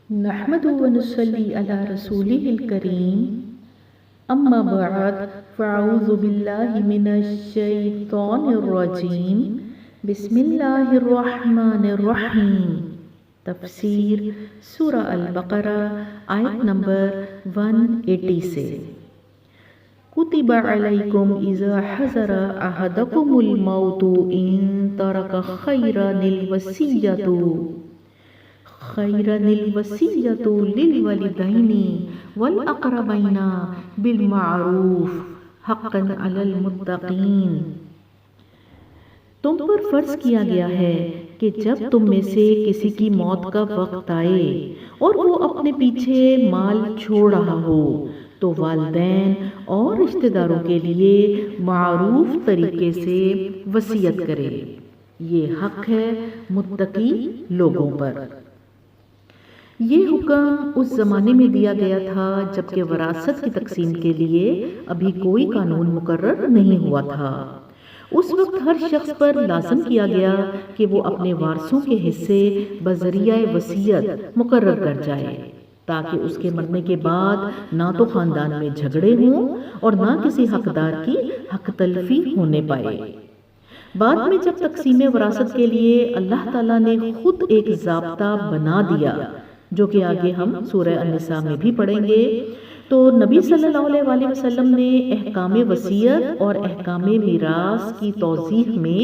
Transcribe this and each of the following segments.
نحمد و نصلی علی رسولہ الکریم اما بعد فاعوذ باللہ من الشیطان الرجیم بسم اللہ الرحمن الرحیم۔ تفسیر سورہ البقرہ آیت نمبر 180 سے۔ کتب علیکم اذا حضر احدکم الموت ان ترک خیرًا الوصیۃ للوالدین والاقربین بالمعروف حقا علی المتقین۔ تم پر فرض کیا گیا ہے کہ جب تم میں سے کسی کی موت کا وقت آئے اور وہ اپنے پیچھے مال چھوڑ رہا ہو تو والدین اور رشتہ داروں کے لیے معروف طریقے سے وصیت کرے، یہ حق ہے متقی لوگوں پر۔ یہ حکم اس زمانے میں دیا گیا تھا جبکہ وراثت کی تقسیم کے لیے ابھی کوئی قانون مقرر نہیں ہوا تھا۔ اس وقت ہر شخص پر لازم کیا گیا کہ وہ اپنے وارثوں کے حصے بذریعہ وصیت مقرر کر جائے تاکہ اس کے مرنے کے بعد نہ تو خاندان میں جھگڑے ہوں اور نہ کسی حقدار کی حق تلفی ہونے پائے۔ بعد میں جب تقسیم وراثت کے لیے اللہ تعالیٰ نے خود ایک ضابطہ بنا دیا جو کہ آگے ہم سورہ النساء میں بھی پڑھیں گے، تو نبی صلی اللہ علیہ وسلم نے احکام وصیت اور احکام میراث کی توضیح میں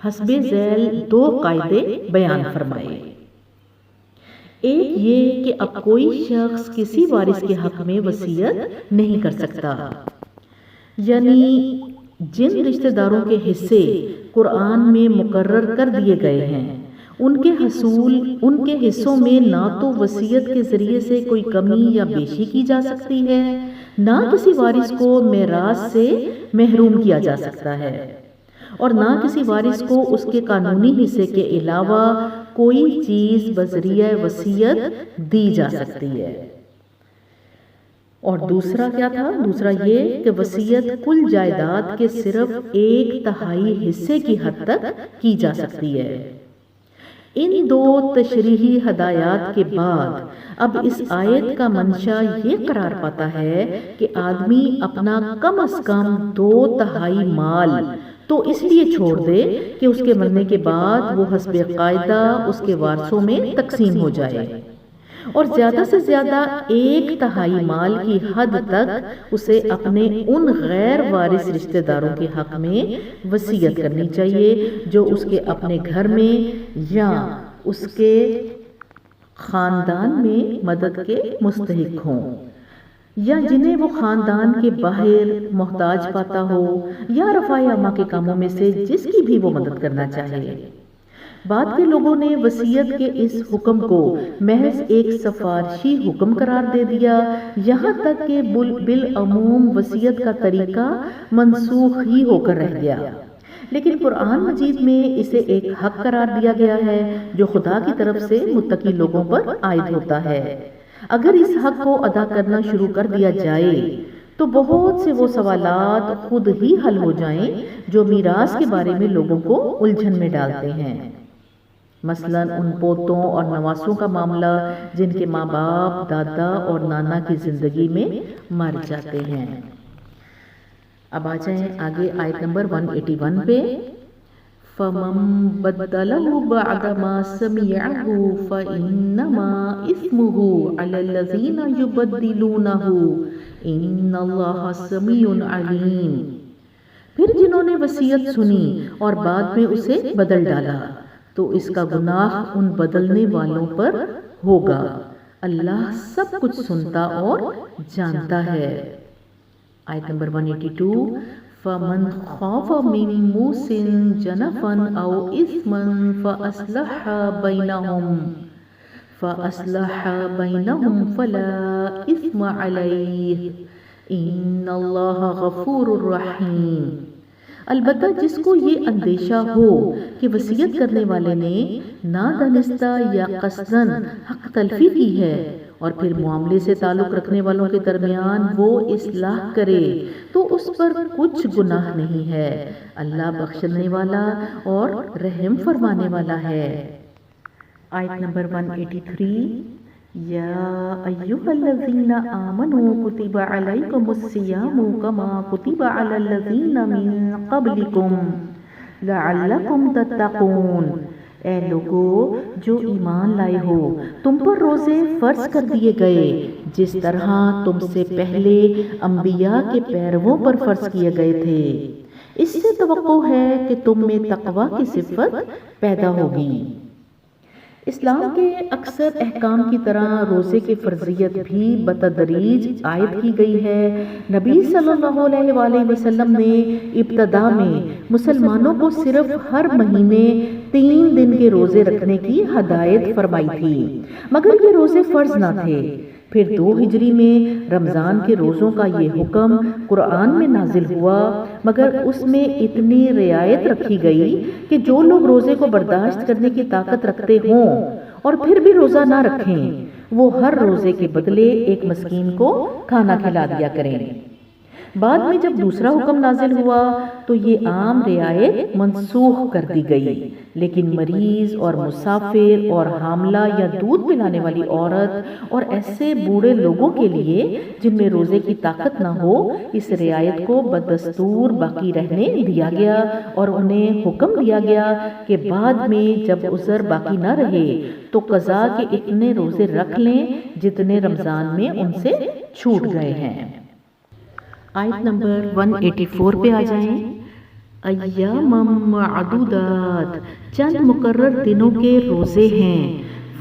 حسب ذیل 2 قاعدے بیان فرمائے۔ ایک یہ کہ اب کوئی شخص کسی وارث کے حق میں وصیت نہیں کر سکتا، یعنی جن رشتہ داروں کے حصے قرآن میں مقرر کر دیے گئے ہیں ان کے حصوں میں نہ تو وصیت کے ذریعے سے کوئی کمی یا بیشی کی جا سکتی ہے، نہ کسی وارث کو میراث سے محروم کیا جا سکتا ہے، اور نہ کسی وارث کو اس کے قانونی حصے کے علاوہ کوئی چیز بذریعہ وصیت دی جا سکتی ہے۔ اور دوسرا کیا تھا؟ دوسرا یہ کہ وصیت کل جائیداد کے صرف 1/3 حصے کی حد تک کی جا سکتی ہے۔ ان 2 تشریحی ہدایات کے بعد اب اس آیت کا منشا یہ قرار پاتا ہے کہ آدمی اپنا کم از کم 2/3 مال تو اس لیے چھوڑ دے کہ اس کے مرنے کے بعد وہ حسب قاعدہ اس کے وارثوں میں تقسیم ہو جائے، اور زیادہ سے زیادہ 1/3 مال کی حد تک اسے اپنے ان غیر وارث رشتہ داروں کے حق میں وصیت کرنی چاہیے جو اس کے اپنے گھر میں یا اس کے خاندان میں مدد کے مستحق ہوں، یا جنہیں وہ خاندان کے باہر محتاج پاتا ہو، یا رفاع عامہ کے کاموں میں سے جس کی بھی وہ مدد کرنا چاہے۔ بعد کے لوگوں نے وصیت کے اس حکم کو محض ایک سفارشی حکم قرار دے دیا، یہاں تک کہ بالعموم وصیت کا طریقہ منسوخ ہی ہو کر رہ گیا، لیکن قرآن مجید میں اسے ایک حق قرار دیا گیا ہے جو خدا کی طرف سے متقی لوگوں پر عائد ہوتا ہے۔ اگر اس حق کو ادا کرنا شروع کر دیا جائے تو بہت سے وہ سوالات خود ہی حل ہو جائیں جو میراث کے بارے میں لوگوں کو الجھن میں ڈالتے ہیں، مثلا ان پوتوں اور نواسوں کا معاملہ جن کے ماں باپ، دادا اور نانا کی زندگی میں مر جاتے ہیں۔ اب آ جائیں آگے آیت نمبر 181 پہ۔ فَمَن بَدَّلَهُ بَعْدَ مَا سَمِعَهُ فَإِنَّمَا إِثْمُهُ عَلَى الَّذِينَ يُبَدِّلُونَهُ إِنَّ اللَّهَ سَمِيعٌ عَلِيمٌ۔ پھر جنہوں نے وصیت سنی اور بعد میں اسے بدل ڈالا تو اس کا گناہ ان بدلنے والوں پر ہوگا، اللہ سب کچھ سنتا اور جانتا ہے۔ آیت نمبر 182۔ فَمَنْ خَافَ مِن مُوصٍ جَنَفًا أَوْ إِثْمًا فَأَصْلَحَ بَيْنَهُمْ فَلَا إِثْمَ عَلَيْهِ إِنَّ اللَّهَ غَفُورٌ رَحِيمٌ۔ البتہ جس کو یہ اندیشہ ہو کہ وصیت کرنے والے نے نادانستہ یا قصداً حق تلفی کی ہے اور پھر معاملے سے تعلق رکھنے والوں کے درمیان وہ اصلاح کرے تو اس پر کچھ گناہ نہیں ہے، اللہ بخشنے والا اور رحم فرمانے والا ہے۔ آیت نمبر 183۔ یا ایھا الذین آمنوا کتب علیکم الصیام کما کتب علی الذین من قبلکم لعلکم تتقون۔ اے لوگو جو ایمان لائے ہو، تم پر روزے فرض کر دیے گئے جس طرح تم سے پہلے انبیاء کے پیرووں پر فرض کیے گئے تھے۔ اس سے توقع ہے کہ تم میں تقوی کی صفت پیدا ہوگی۔ اسلام کے اکثر احکام کی طرح روزے کی فرضیت بھی بتدریج عائد کی گئی ہے۔ نبی صلی اللہ علیہ وآلہ وسلم نے ابتدا میں مسلمانوں کو صرف ہر مہینے 3 دن کے روزے رکھنے کی ہدایت فرمائی تھی، مگر یہ روزے فرض نہ تھے۔ پھر 2 ہجری میں رمضان کے روزوں کا یہ حکم قرآن میں نازل ہوا، مگر اس میں اتنی رعایت رکھی گئی کہ جو لوگ روزے کو برداشت کرنے کی طاقت رکھتے ہوں اور پھر بھی روزہ نہ رکھیں، وہ ہر روزے کے بدلے ایک مسکین کو کھانا کھلا دیا کریں۔ بعد میں جب دوسرا حکم نازل ہوا تو یہ عام رعایت منسوخ کر دی گئی، لیکن مریض اور مسافر اور حاملہ یا دودھ پلانے والی عورت اور ایسے بوڑھے لوگوں کے لیے جن میں روزے کی طاقت نہ ہو، اس رعایت کو بدستور باقی رہنے دیا گیا اور انہیں حکم دیا گیا کہ بعد میں جب عذر باقی نہ رہے تو قضا کے اتنے روزے رکھ لیں جتنے رمضان میں ان سے چھوٹ گئے ہیں۔ آیت نمبر 184 پہ آ جائیں۔ ایام معدودات، چند مقرر دنوں کے روزے ہیں۔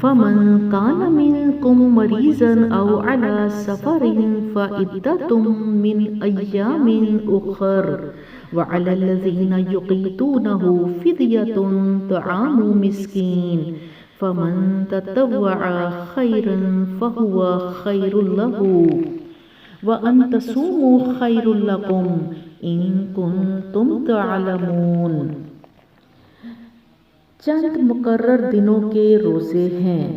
فمن کان منکم مریضا او علی سفر فعدۃ من ایام اخر وعلی الذین یطیقونہ فدیۃ طعام مسکین فمن تطوع خیرا فہو خیر لہ وَأَن تَصُومُوا خَيْرٌ لَكُمْ إِن كُنتُمْ تَعْلَمُونَ۔ چند مقرر دنوں کے روزے ہیں۔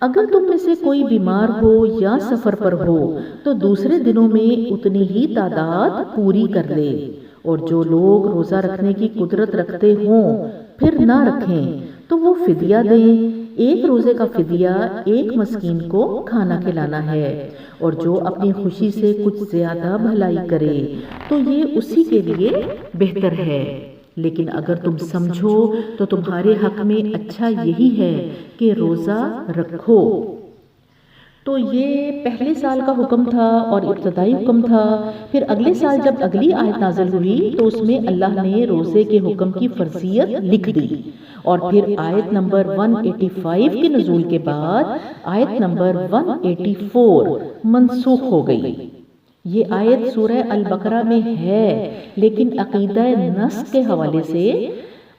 اگر تم میں سے کوئی بیمار ہو یا سفر پر ہو تو دوسرے دنوں میں اتنی ہی تعداد پوری کر لے، اور جو لوگ روزہ رکھنے کی قدرت رکھتے ہوں پھر نہ رکھیں تو وہ فدیہ دیں۔ ایک روزے کا فدیہ ایک مسکین کو کھانا کھلانا ہے، اور جو اپنی خوشی سے کچھ زیادہ بھلائی کرے تو یہ اسی کے لیے بہتر ہے۔ لیکن اگر تم سمجھو تو تمہارے حق میں اچھا یہی ہے کہ روزہ رکھو۔ تو یہ پہلے سال کا حکم تھا اور ابتدائی حکم تھا۔ پھر اگلے سال جب اگلی آیت نازل ہوئی تو اس میں اللہ نے روزے کے حکم کی فرضیت لکھ دی، اور پھر آیت نمبر 185 کے نزول کے بعد آیت نمبر 184 منسوخ ہو گئی۔ یہ آیت سورہ البقرہ میں ہے، لیکن عقیدہ نسخ کے حوالے سے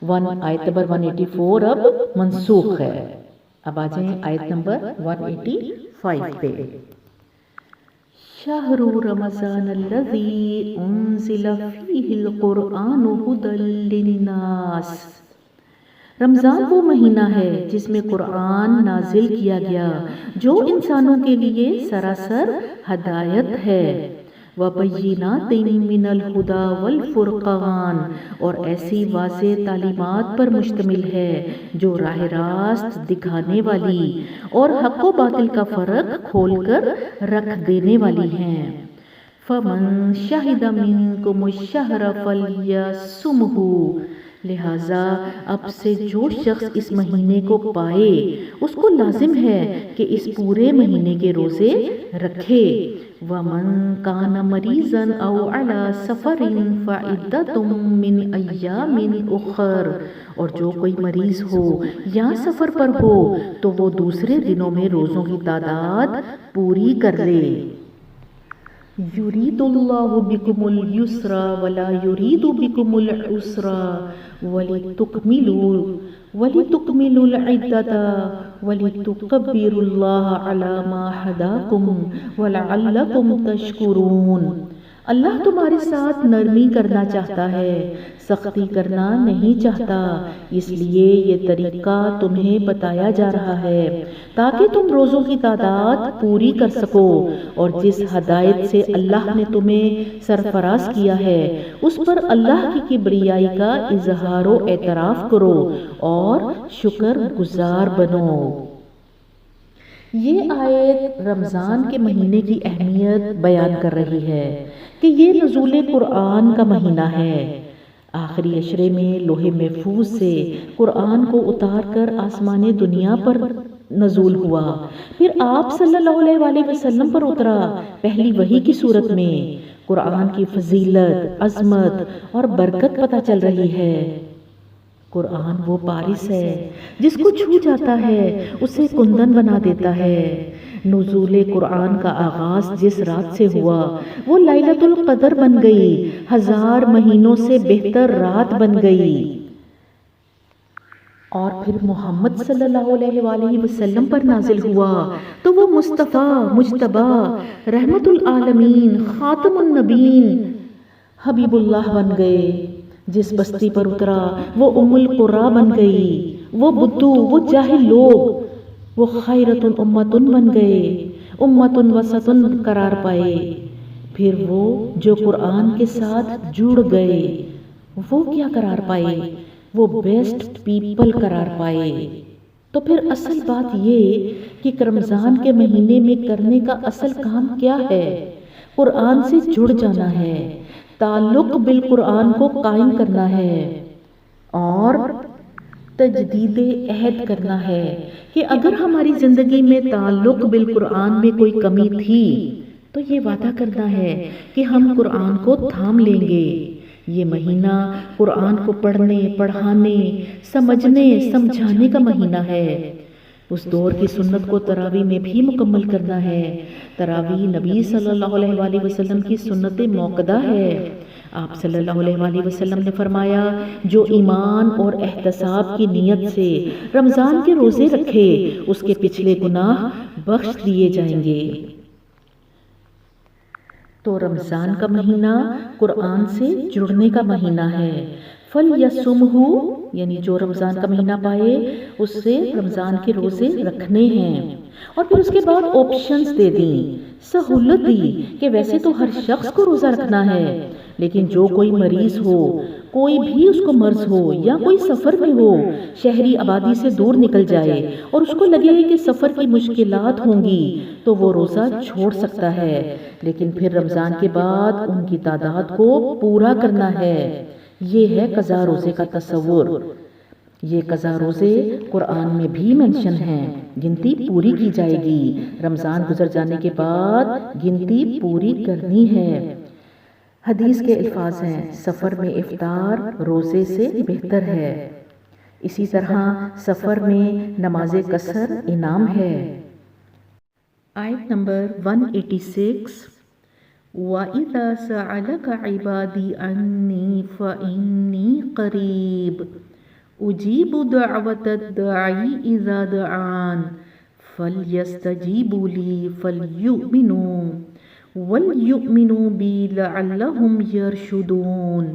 آیت نمبر 184 اب منسوخ ہے۔ اب آ جائیں آیت نمبر 185 پہ۔ شہر رمضان الذی انزل فیہ القرآن ھدی للناس، رمضان وہ مہینہ ہے جس میں قرآن نازل کیا گیا جو انسانوں کے لیے سراسر ہدایت ہے۔ وَبَيِّنَاتٍ مِّنَ الْهُدَى وَالْفُرْقَانِ، اور ایسی واضح تعلیمات پر مشتمل ہے جو راہ راست دکھانے والی اور حق و باطل کا فرق کھول کر رکھ دینے والی ہیں۔ فَمَن شَهِدَ مِنكُمُ الشَّهْرَ فَلْيَصُمْهُ، لہٰذا اب سے جو شخص اس مہینے کو پائے اس کو لازم ہے کہ اس پورے مہینے کے روزے رکھے۔ وَمَن كَانَ مَرِيضًا أَوْ عَلَى سَفَرٍ فَعِدَّةٌ مِّنْ أَيَّامٍ أُخَرَ، اور جو کوئی مریض ہو یا سفر پر ہو تو وہ دوسرے دنوں میں روزوں کی تعداد پوری کر لے۔ یرید اللہ بکم الیسر ولا یرید بکم العسر ولتکملوا العدۃ ولتکبروا اللہ علی ما ہداکم ولعلکم تشکرون۔ اللہ تمہارے ساتھ نرمی کرنا چاہتا ہے، سختی کرنا نہیں چاہتا، اس لیے یہ طریقہ تمہیں بتایا جا رہا ہے تاکہ تم روزوں کی تعداد پوری کر سکو، اور جس ہدایت سے اللہ نے تمہیں سرفراز کیا ہے اس پر اللہ کی کبریائی کا اظہار و اعتراف کرو اور شکر گزار بنو۔ یہ آیت رمضان کے مہینے کی اہمیت بیان کر رہی ہے کہ یہ نزول قرآن کا مہینہ ہے۔ آخری عشرے میں لوح محفوظ سے قرآن کو اتار کر آسمان دنیا پر نزول ہوا، پھر آپ صلی اللہ علیہ وآلہ وسلم پر اترا پہلی وحی کی صورت میں۔ قرآن کی فضیلت، عظمت اور برکت پتہ چل رہی ہے۔ قرآن وہ پارس ہے جس کو چھو جاتا ہے اسے کندن بنا دیتا ہے۔ نزول قرآن کا آغاز جس رات سے ہوا وہ لیلۃ القدر بن گئی، 1000 مہینوں سے بہتر رات بن گئی۔ اور پھر محمد صلی اللہ علیہ وآلہ وسلم پر نازل ہوا تو وہ مصطفیٰ، مجتبیٰ، رحمت العالمین، خاتم النبیین، حبیب اللہ بن گئے۔ جس بستی پر اترا وہ ام القریٰ بن گئی۔ وہ بدو، وہ جاہل لوگ وہ خیرۃ امۃ بن گئے، امۃ وسط قرار پائے۔ پھر وہ جو قرآن کے ساتھ جڑ گئے وہ کیا قرار پائے؟ وہ بیسٹ پیپل قرار پائے۔ تو پھر اصل بات یہ کہ رمضان کے مہینے میں کرنے کا اصل کام کیا ہے؟ قرآن سے جڑ جانا ہے، تعلق بالقرآن کو قائم کرنا ہے اور تجدید عہد کرنا ہے کہ اگر ہماری زندگی میں تعلق بالقرآن میں کوئی کمی تھی تو یہ وعدہ کرنا ہے کہ ہم قرآن کو تھام لیں گے۔ یہ مہینہ قرآن کو پڑھنے، پڑھانے، سمجھنے، سمجھانے کا مہینہ ہے۔ اس دور کی سنت کو تراویح میں بھی مکمل کرنا ہے۔ تراویح نبی صلی اللہ علیہ وآلہ وسلم کی سنت موقدہ ہے۔ آپ صلی اللہ علیہ وآلہ وسلم نے فرمایا، جو ایمان اور احتساب کی نیت سے رمضان کے روزے رکھے اس کے پچھلے گناہ بخش دیے جائیں گے۔ تو رمضان کا مہینہ قرآن سے جڑنے کا مہینہ ہے۔ فَلْيَصُمْهُ یعنی جو رمضان کا مہینہ پائے اس سے رمضان کے روزے رکھنے ہیں۔ اور پھر اس کے بعد آپشنز دے دیں، سہولت دی کہ ویسے تو ہر شخص کو روزہ رکھنا ہے، لیکن جو کوئی مریض ہو، کوئی بھی اس کو مرض ہو یا کوئی سفر میں ہو، شہری آبادی سے دور نکل جائے اور اس کو لگے کہ سفر کی مشکلات ہوں گی تو وہ روزہ چھوڑ سکتا ہے، لیکن پھر رمضان کے بعد ان کی تعداد کو پورا کرنا ہے۔ یہ ہے قضا روزے کا تصور۔ یہ قضا روزے قرآن میں بھی منشن ہیں، گنتی پوری کی جائے گی۔ رمضان گزر جانے کے بعد گنتی پوری کرنی ہے۔ حدیث کے الفاظ ہیں، سفر میں افطار روزے سے بہتر ہے۔ اسی طرح سفر میں نماز قصر انعام ہے۔ آیت نمبر 186، وَإِذَا سَأَلَكَ عِبَادِي عَنِّي فَإِنِّي قَرِيبٌ أُجِيبُ دَعْوَةَ الدَّاعِ إِذَا دَعَانِ فَلْيَسْتَجِيبُوا لِي وَلْيُؤْمِنُوا بِي لَعَلَّهُمْ يَرْشُدُونَ۔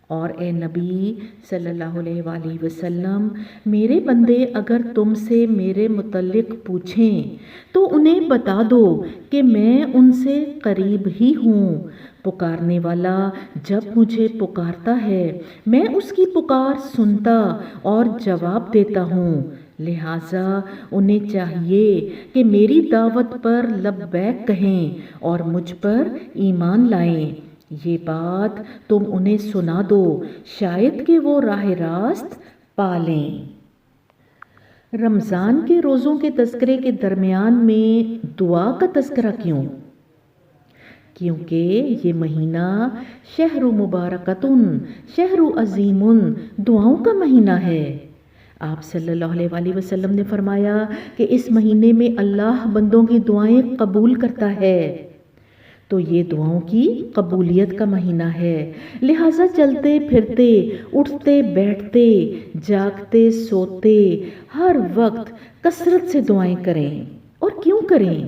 اور اے نبی صلی اللہ علیہ وآلہ وسلم، میرے بندے اگر تم سے میرے متعلق پوچھیں تو انہیں بتا دو کہ میں ان سے قریب ہی ہوں۔ پکارنے والا جب مجھے پکارتا ہے میں اس کی پکار سنتا اور جواب دیتا ہوں، لہٰذا انہیں چاہیے کہ میری دعوت پر لبیک کہیں اور مجھ پر ایمان لائیں۔ یہ بات تم انہیں سنا دو، شاید کہ وہ راہ راست پالیں۔ رمضان کے روزوں کے تذکرے کے درمیان میں دعا کا تذکرہ کیوں؟ کیونکہ یہ مہینہ شہر مبارکتن، شہر عظیم، دعاؤں کا مہینہ ہے۔ آپ صلی اللہ علیہ وآلہ وسلم نے فرمایا کہ اس مہینے میں اللہ بندوں کی دعائیں قبول کرتا ہے۔ تو یہ دعاؤں کی قبولیت کا مہینہ ہے، لہٰذا چلتے پھرتے، اٹھتے بیٹھتے، جاگتے سوتے، ہر وقت کثرت سے دعائیں کریں۔ اور کیوں کریں؟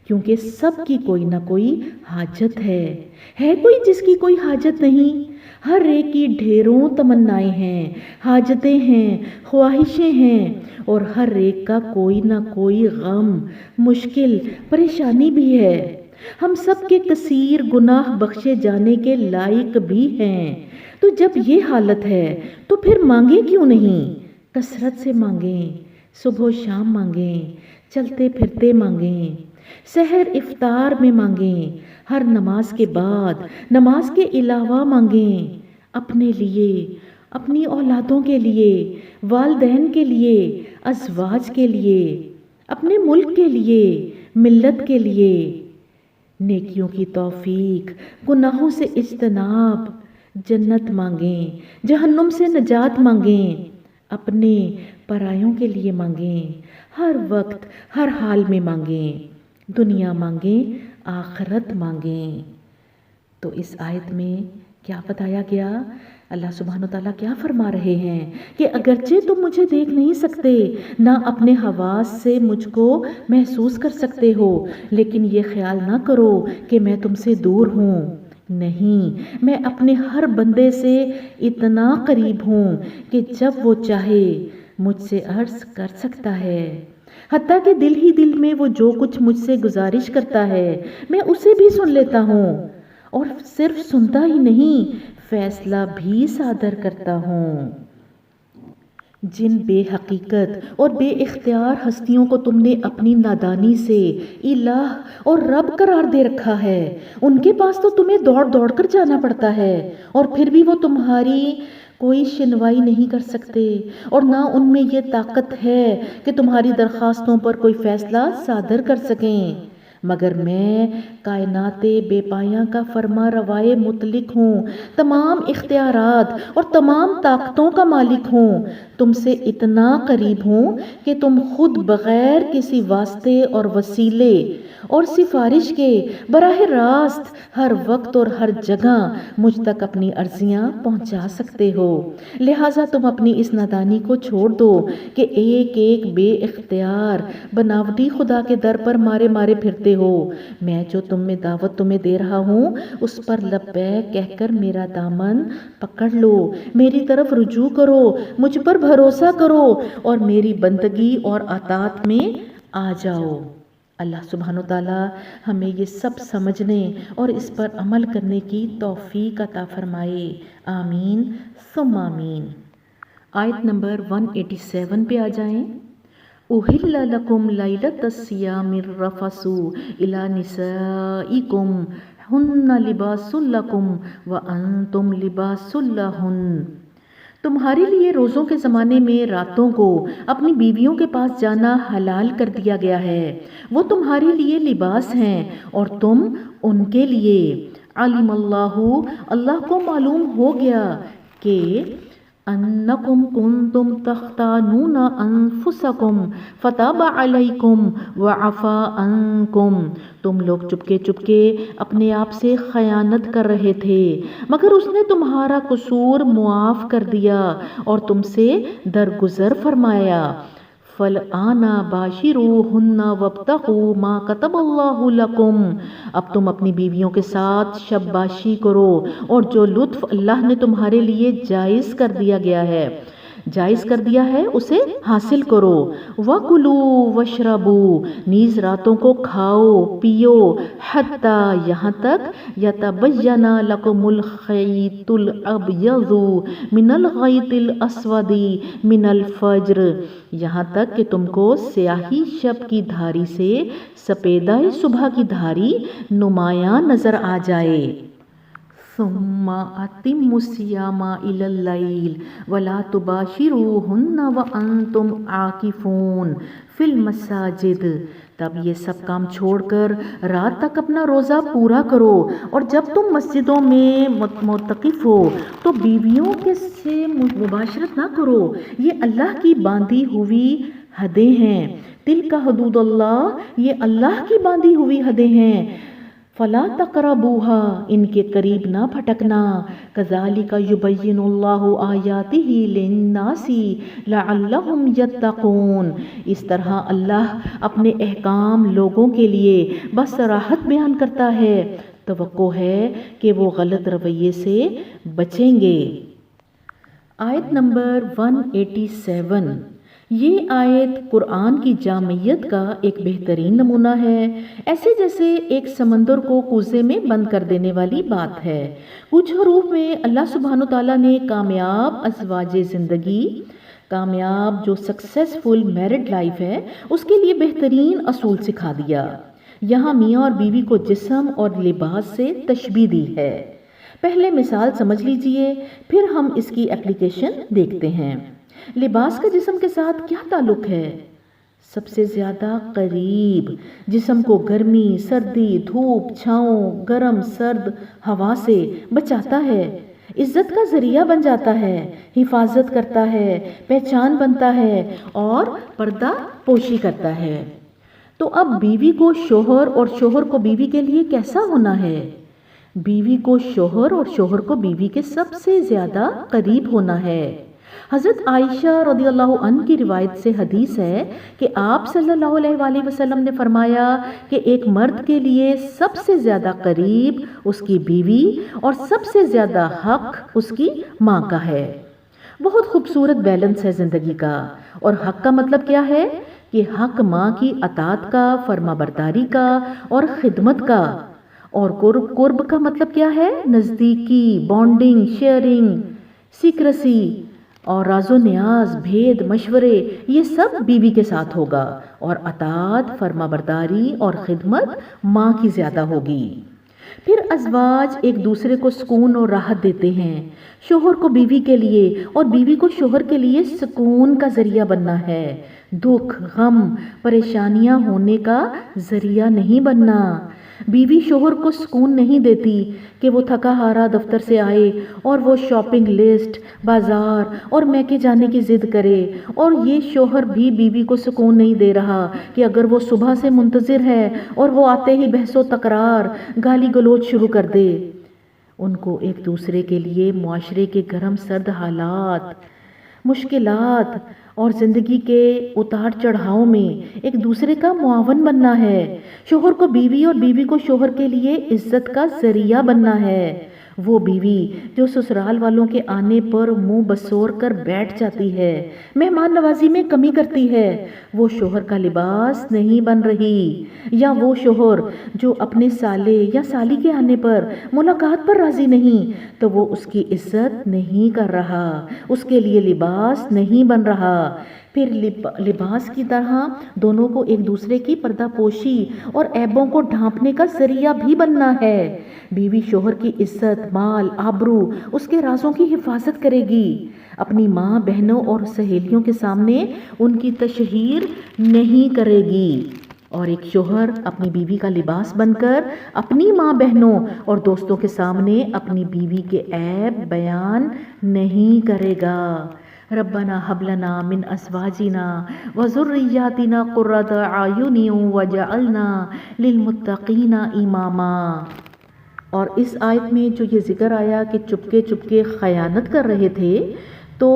کیونکہ سب کی کوئی نہ کوئی حاجت ہے کوئی جس کی کوئی حاجت نہیں؟ ہر ایک کی ڈھیروں تمنائیں ہیں، حاجتیں ہیں، خواہشیں ہیں، اور ہر ایک کا کوئی نہ کوئی غم، مشکل، پریشانی بھی ہے۔ ہم سب کے کثیر گناہ بخشے جانے کے لائق بھی ہیں۔ تو جب یہ حالت ہے تو پھر مانگیں کیوں نہیں؟ کثرت سے مانگیں، صبح و شام مانگیں، چلتے پھرتے مانگیں، سحر افطار میں مانگیں، ہر نماز کے بعد، نماز کے علاوہ مانگیں، اپنے لیے، اپنی اولادوں کے لیے، والدین کے لیے، ازواج کے لیے، اپنے ملک کے لیے، ملت کے لیے، نیکیوں کی توفیق، گناہوں سے اجتناب، جنت مانگیں، جہنم سے نجات مانگیں، اپنے پرایوں کے لیے مانگیں، ہر وقت ہر حال میں مانگیں، دنیا مانگیں، آخرت مانگیں۔ تو اس آیت میں کیا بتایا گیا؟ اللہ سبحانہ وتعالیٰ کیا فرما رہے ہیں کہ اگرچہ تم مجھے دیکھ نہیں سکتے، نہ اپنے حواس سے مجھ کو محسوس کر سکتے ہو، لیکن یہ خیال نہ کرو کہ میں تم سے دور ہوں۔ نہیں، میں اپنے ہر بندے سے اتنا قریب ہوں کہ جب وہ چاہے مجھ سے عرض کر سکتا ہے، حتیٰ کہ دل ہی دل میں وہ جو کچھ مجھ سے گزارش کرتا ہے میں اسے بھی سن لیتا ہوں، اور صرف سنتا ہی نہیں، فیصلہ بھی صادر کرتا ہوں۔ جن بے حقیقت اور بے اختیار ہستیوں کو تم نے اپنی نادانی سے الہ اور رب قرار دے رکھا ہے، ان کے پاس تو تمہیں دوڑ دوڑ کر جانا پڑتا ہے، اور پھر بھی وہ تمہاری کوئی شنوائی نہیں کر سکتے، اور نہ ان میں یہ طاقت ہے کہ تمہاری درخواستوں پر کوئی فیصلہ صادر کر سکیں، مگر میں کائنات بے پایاں کا فرما روائے مطلق ہوں، تمام اختیارات اور تمام طاقتوں کا مالک ہوں، تم سے اتنا قریب ہوں کہ تم خود بغیر کسی واسطے اور وسیلے اور سفارش کے براہ راست ہر وقت اور ہر جگہ مجھ تک اپنی عرضیاں پہنچا سکتے ہو، لہٰذا تم اپنی اس نادانی کو چھوڑ دو کہ ایک ایک بے اختیار بناوٹی خدا کے در پر مارے مارے پھرتے ہو۔ میں جو دعوت تمہیں دے رہا ہوں اس پر لبیک کہہ کر میرا دامن پکڑ لو، میری طرف رجوع کرو، مجھ پر بھروسہ کرو اور میری بندگی اور اطاعت میں آ جاؤ۔ اللہ سبحانہ وتعالیٰ ہمیں یہ سب سمجھنے اور اس پر عمل کرنے کی توفیق عطا فرمائے، آمین ثم آمین۔ آیت نمبر 187 پہ آ جائیں۔ اُحِلَّ لَكُمْ لَيْلَةَ الصِّيَامِ الرَّفَثُ إِلَىٰ نِسَائِكُمْ هُنَّ لِبَاسٌ لَكُمْ وَأَنْتُمْ لِبَاسٌ لَهُنَّ۔ تمہارے لیے روزوں کے زمانے میں راتوں کو اپنی بیویوں کے پاس جانا حلال کر دیا گیا ہے، وہ تمہارے لیے لباس ہیں اور تم ان کے لیے۔ علم اللہ، اللہ کو معلوم ہو گیا کہ انکم کنتم تختانون انفسکم فتاب علیکم وعفا عنکم، تم لوگ چپکے چپکے اپنے آپ سے خیانت کر رہے تھے، مگر اس نے تمہارا قصور معاف کر دیا اور تم سے درگزر فرمایا۔ فالآن باشروہن وابتغوا ما کتب اللہ لکم، اب تم اپنی بیویوں کے ساتھ شب باشی کرو اور جو لطف اللہ نے تمہارے لیے جائز کر دیا ہے اسے حاصل کرو۔ وَكُلُوا وَاشْرَبُوا، نیز راتوں کو کھاؤ پیو، حتیٰ یہاں تک یتبین لکم الخیط الابیض من الخیط الاسود من الفجر، یہاں تک کہ تم کو سیاہی شب کی دھاری سے سپیدہ صبح کی دھاری نمایاں نظر آ جائے۔ ثم اتموا الصیام الی اللیل ولا تباشروہن وانتم عاکفون فی المساجد، تب یہ سب کام چھوڑ کر رات تک اپنا روزہ پورا کرو، اور جب تم مسجدوں میں معتکف ہو تو بیویوں کے سے مباشرت نہ کرو، یہ اللہ کی باندھی ہوئی حدیں ہیں، تلک حدود اللہ، یہ اللہ کی باندھی ہوئی حدیں ہیں، فلا تقربوها، ان کے قریب نہ پھٹکنا، کذالک یبین اللہ آیاتہ للناس لعلہم یتقون، اس طرح اللہ اپنے احکام لوگوں کے لیے بصراحت بیان کرتا ہے، توقع ہے کہ وہ غلط رویے سے بچیں گے۔ آیت نمبر 187، یہ آیت قرآن کی جامعیت کا ایک بہترین نمونہ ہے، ایسے جیسے ایک سمندر کو کوزے میں بند کر دینے والی بات ہے۔ کچھ حروف میں اللہ سبحانہ تعالیٰ نے کامیاب ازواج زندگی، کامیاب جو سکسیسفل میرڈ لائف ہے اس کے لیے بہترین اصول سکھا دیا۔ یہاں میاں اور بیوی کو جسم اور لباس سے تشبیہ دی ہے۔ پہلے مثال سمجھ لیجئے، پھر ہم اس کی اپلیکیشن دیکھتے ہیں۔ لباس کا جسم کے ساتھ کیا تعلق ہے؟ سب سے زیادہ قریب، جسم کو گرمی، سردی، دھوپ، چھاؤں، گرم سرد ہوا سے بچاتا ہے، عزت کا ذریعہ بن جاتا ہے، حفاظت کرتا ہے، پہچان بنتا ہے اور پردہ پوشی کرتا ہے۔ تو اب بیوی کو شوہر اور شوہر کو بیوی کے لیے کیسا ہونا ہے؟ بیوی کو شوہر اور شوہر کو بیوی کے سب سے زیادہ قریب ہونا ہے۔ حضرت عائشہ رضی اللہ عنہ کی روایت سے حدیث ہے کہ آپ صلی اللہ علیہ وآلہ وسلم نے فرمایا کہ ایک مرد کے لیے سب سے زیادہ قریب اس کی بیوی اور سب سے زیادہ حق اس کی ماں کا ہے۔ بہت خوبصورت بیلنس ہے زندگی کا۔ اور حق کا مطلب کیا ہے؟ کہ حق ماں کی اطاعت کا، فرما برداری کا اور خدمت کا۔ اور قرب کا مطلب کیا ہے؟ نزدیکی، بانڈنگ، شیئرنگ، سیکریسی اور راز و نیاز، بھید، مشورے، یہ سب بیوی کے ساتھ ہوگا۔ اور اطاعت، فرما برداری اور خدمت ماں کی زیادہ ہوگی۔ پھر ازواج ایک دوسرے کو سکون اور راحت دیتے ہیں۔ شوہر کو بیوی کے لیے اور بیوی کو شوہر کے لیے سکون کا ذریعہ بننا ہے، دکھ، غم، پریشانیاں ہونے کا ذریعہ نہیں بننا۔ بیوی شوہر کو سکون نہیں دیتی کہ وہ تھکا ہارا دفتر سے آئے اور وہ شاپنگ لسٹ، بازار اور میکے جانے کی ضد کرے، اور یہ شوہر بھی بیوی کو سکون نہیں دے رہا کہ اگر وہ صبح سے منتظر ہے اور وہ آتے ہی بحث و تکرار، گالی گلوچ شروع کر دے۔ ان کو ایک دوسرے کے لیے معاشرے کے گرم سرد حالات، مشکلات اور زندگی کے اتار چڑھاؤ میں ایک دوسرے کا معاون بننا ہے۔ شوہر کو بیوی اور بیوی کو شوہر کے لیے عزت کا ذریعہ بننا ہے۔ وہ بیوی جو سسرال والوں کے آنے پر منہ بسور کر بیٹھ جاتی ہے، مہمان نوازی میں کمی کرتی ہے، وہ شوہر کا لباس نہیں بن رہی۔ یا وہ شوہر جو اپنے سالے یا سالی کے آنے پر ملاقات پر راضی نہیں، تو وہ اس کی عزت نہیں کر رہا، اس کے لیے لباس نہیں بن رہا۔ پھر لباس کی طرح دونوں کو ایک دوسرے کی پردہ پوشی اور عیبوں کو ڈھانپنے کا ذریعہ بھی بننا ہے۔ بیوی شوہر کی عزت، مال، آبرو، اس کے رازوں کی حفاظت کرے گی، اپنی ماں، بہنوں اور سہیلیوں کے سامنے ان کی تشہیر نہیں کرے گی۔ اور ایک شوہر اپنی بیوی کا لباس بن کر اپنی ماں، بہنوں اور دوستوں کے سامنے اپنی بیوی کے عیب بیان نہیں کرے گا۔ ربنا ہب لنا من ازواجنا وذریاتنا قرۃ اعین واجعلنا للمتقین اماما۔ اور اس آیت میں جو یہ ذکر آیا کہ چپکے چپکے خیانت کر رہے تھے، تو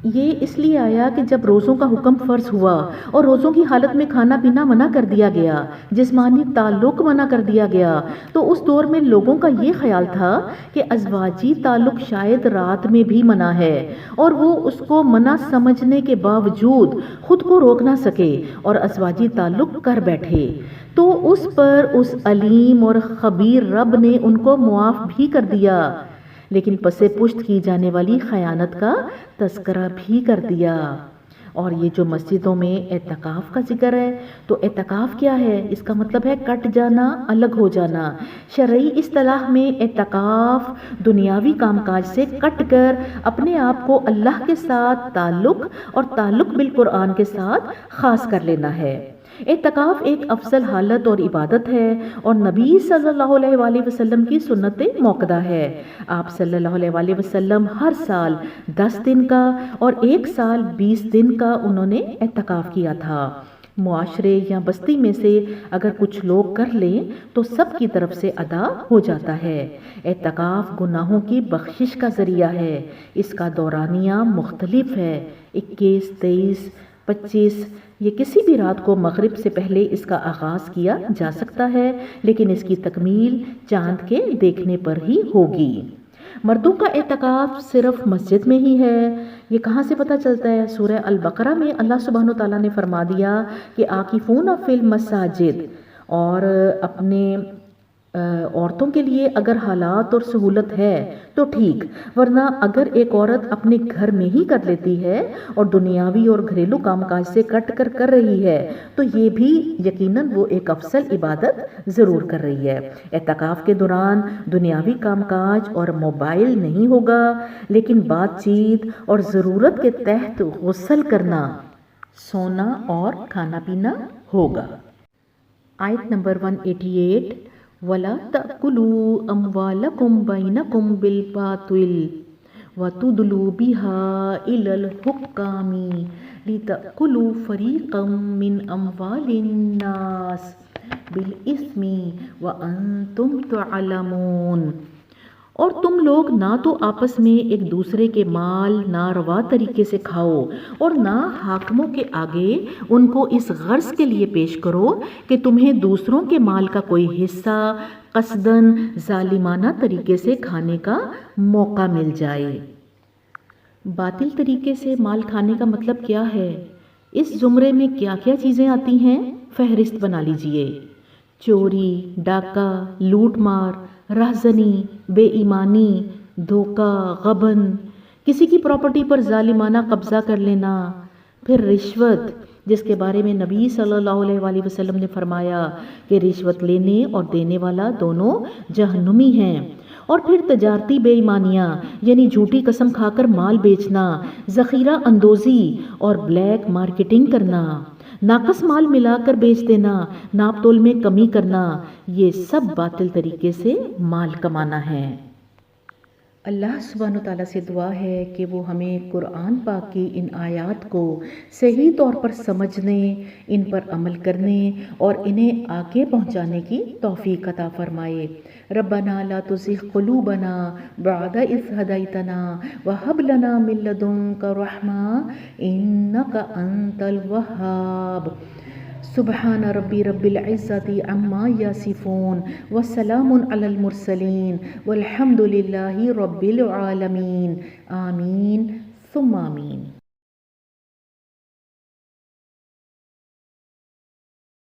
یہ اس لیے آیا کہ جب روزوں کا حکم فرض ہوا اور روزوں کی حالت میں کھانا پینا منع کر دیا گیا، جسمانی تعلق منع کر دیا گیا، تو اس دور میں لوگوں کا یہ خیال تھا کہ ازواجی تعلق شاید رات میں بھی منع ہے، اور وہ اس کو منع سمجھنے کے باوجود خود کو روک نہ سکے اور ازواجی تعلق کر بیٹھے۔ تو اس پر اس علیم اور خبیر رب نے ان کو معاف بھی کر دیا، لیکن پسے پشت کی جانے والی خیانت کا تذکرہ بھی کر دیا۔ اور یہ جو مسجدوں میں اعتکاف کا ذکر ہے، تو اعتکاف کیا ہے؟ اس کا مطلب ہے کٹ جانا، الگ ہو جانا۔ شرعی اصطلاح میں اعتکاف دنیاوی کام کاج سے کٹ کر اپنے آپ کو اللہ کے ساتھ تعلق اور تعلق بالقرآن کے ساتھ خاص کر لینا ہے۔ اعتکاف ایک افضل حالت اور عبادت ہے اور نبی صلی اللہ علیہ وآلہ وسلم کی سنت موقدہ ہے۔ آپ صلی اللہ علیہ وآلہ وسلم ہر سال 10 دن کا اور ایک سال 20 دن کا انہوں نے اعتکاف کیا تھا۔ معاشرے یا بستی میں سے اگر کچھ لوگ کر لیں تو سب کی طرف سے ادا ہو جاتا ہے۔ اعتکاف گناہوں کی بخشش کا ذریعہ ہے۔ اس کا دورانیہ مختلف ہے، 21، 23، 25، یہ کسی بھی رات کو مغرب سے پہلے اس کا آغاز کیا جا سکتا ہے، لیکن اس کی تکمیل چاند کے دیکھنے پر ہی ہوگی۔ مردوں کا اعتکاف صرف مسجد میں ہی ہے۔ یہ کہاں سے پتہ چلتا ہے؟ سورہ البقرہ میں اللہ سبحانہ وتعالیٰ نے فرما دیا کہ عاکفون فی المساجد، اور اپنے عورتوں کے لیے اگر حالات اور سہولت ہے تو ٹھیک، ورنہ اگر ایک عورت اپنے گھر میں ہی کر لیتی ہے اور دنیاوی اور گھریلو کام کاج سے کٹ کر رہی ہے تو یہ بھی یقیناً وہ ایک افضل عبادت ضرور کر رہی ہے۔ اعتکاف کے دوران دنیاوی کام کاج اور موبائل نہیں ہوگا، لیکن بات چیت اور ضرورت کے تحت غسل کرنا، سونا اور کھانا پینا ہوگا۔ آیت نمبر 188، وَلَا تَأْكُلُوا أَمْوَالَكُمْ بَيْنَكُمْ بِالْبَاطِلِ وَتُدْلُوا بِهَا إِلَى الْحُكَّامِ لِتَأْكُلُوا فَرِيقًا مِّنْ أَمْوَالِ النَّاسِ بِالْإِثْمِ وَأَنْتُمْ تَعْلَمُونَ۔ اور تم لوگ نہ تو آپس میں ایک دوسرے کے مال ناروا طریقے سے کھاؤ اور نہ حاکموں کے آگے ان کو اس غرض کے لیے پیش کرو کہ تمہیں دوسروں کے مال کا کوئی حصہ قصداً ظالمانہ طریقے سے کھانے کا موقع مل جائے۔ باطل طریقے سے مال کھانے کا مطلب کیا ہے؟ اس زمرے میں کیا کیا چیزیں آتی ہیں؟ فہرست بنا لیجئے۔ چوری، ڈاکہ، لوٹ مار، رہزنی، بے ایمانی، دھوکہ، غبن، کسی کی پراپرٹی پر ظالمانہ قبضہ کر لینا، پھر رشوت، جس کے بارے میں نبی صلی اللہ علیہ وآلہ وسلم نے فرمایا کہ رشوت لینے اور دینے والا دونوں جہنمی ہیں، اور پھر تجارتی بے ایمانیاں یعنی جھوٹی قسم کھا کر مال بیچنا، ذخیرہ اندوزی اور بلیک مارکیٹنگ کرنا، ناقص مال ملا کر بیچ دینا، ناپ تول میں کمی کرنا، یہ سب باطل طریقے سے مال کمانا ہے۔ اللہ سبحانہ وتعالیٰ سے دعا ہے کہ وہ ہمیں قرآن پاک کی ان آیات کو صحیح طور پر سمجھنے، ان پر عمل کرنے اور انہیں آگے پہنچانے کی توفیق عطا فرمائے۔ ربنا لا تزغ قلوبنا بعد اذ ہدیتنا وہب لنا من لدنک رحمہ انک انت الوہاب۔ سبحان ربی رب العزت عما یصفون وسلام علی المرسلین والحمد للہ رب العالمین۔ آمین ثم آمین۔